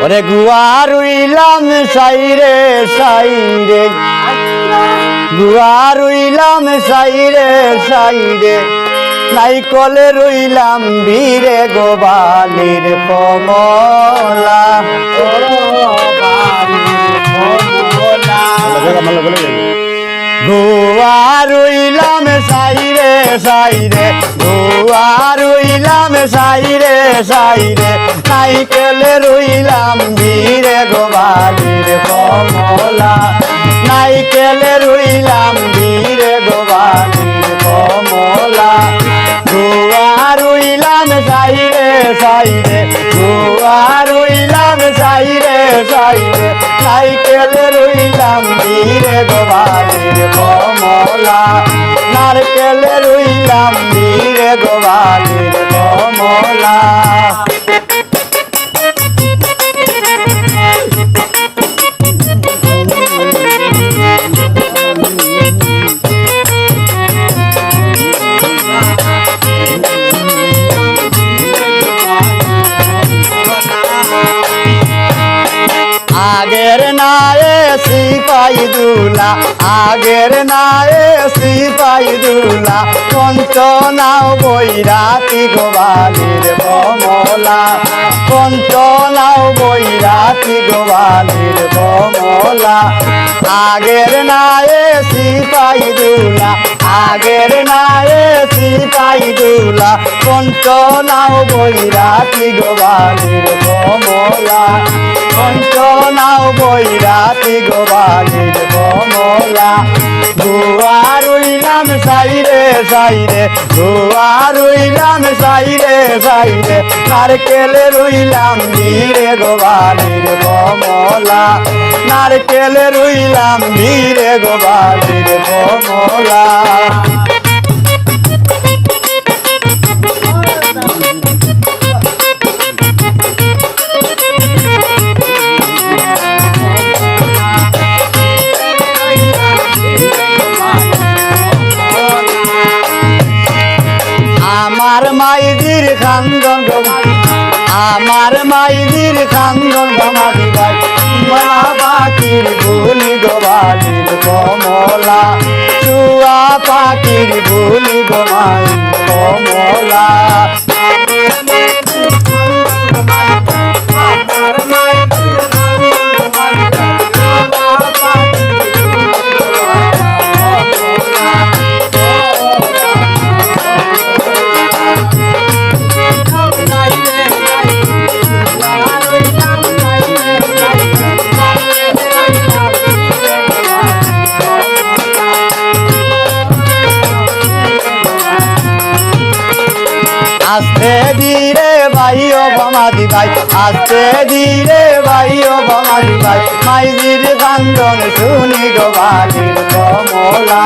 ওরে গুয়া রুইলাম সাইরে সাইরে গুয়া রুইলাম সাইরে সাইরে নাইকলে রুইলাম বীরে গোবালির কমলা গুয়া রুইলাম সাইরে সাইরে গুয়া রুইলাম সাইরে সাইরে নাইকেলে রুইলাম বীরে গোবালির কমলা নাইকেলে রুইলাম বীরে গোবালির কমলা গুয়া রুইলাম সাইরে সাইরে গুয়া রুইলাম সাইরে সাইরে নাইকেলে রুইলাম বীরে গোবালির কমলা নারকেলে রুইলাম বীরে গোবালির কমলা আগের নায়ে সিপাই দুলা আগের নায়ে সিপাই দুলা পঞ্চনাও বৈরাতি গোবালির কমলা পঞ্চনাও বৈরাতি গোবালির কমলা আগের নায়ে সিপাই দুলা আগের নায়ে সিপাই দুলা পঞ্চনাও বৈরাতি গোবালির কমলা পঞ্চনাও বৈরাতি গোবালির কমলা গুয়া রুইলাম সাইরে সাইরে গুয়া রুইলাম সাইরে সাইরে নারকেলে রুইলাম বীরে গোবালির কমলা নারকেলে রুইলাম বীরে গোবালির কমলা আমার মাইদির খান্দন আমার মাইদির খান্দন গমাদি ভাই মালা পাখির ভুলি গোবালির কমলা চুয়া পাখির ভুলি গোমালির কমলা আস্তে ধীরে ভাইও বামাদি ভাই আস্তে ধীরে ভাইও বামাদি ভাই মাইজির কান্দন শুনি গোবালির কমলা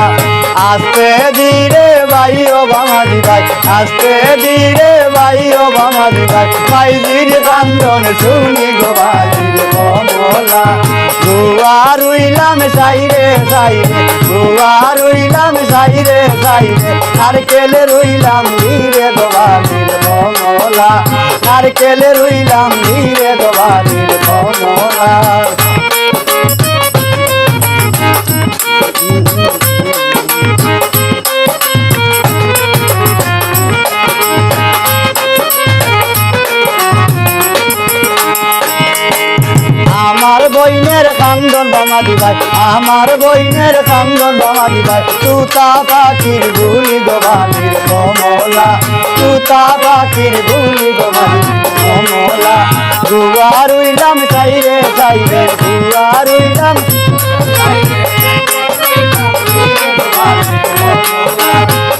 আস্তে ধীরে ভাইও বামাদি ভাই আস্তে ধীরে ভাইও বামাদি ভাই মাইজির কান্দন শুনি গোবালির কমলা গুয়া রুইলাম সাইরে সাইরে গুয়া রুইলাম সাইরে সাইরে নারকেলে রুইলাম বীরে গোবালির কমলা নারকেলে রুইলাম বীরে গোবালির কমলা আমার বইনের কান্দন বামাদি ভাই আমার বইনের কান্দন বামাদি ভাই তুতা পাখির ভুলি গোবালির কমলা তুতা পাখির ভুলি গোবালির কমলা গুয়া রুইলাম সাইরে সাইরে গুয়া রুইলাম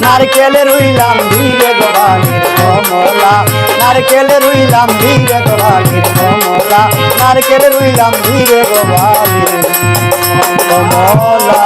নারকেলে রুইলাম বীরে গোবালির কমলা নারকেলে রুইলাম বীরে গোবালির কমলা নারকেলে রুইলাম বীরে গোবালির কমলা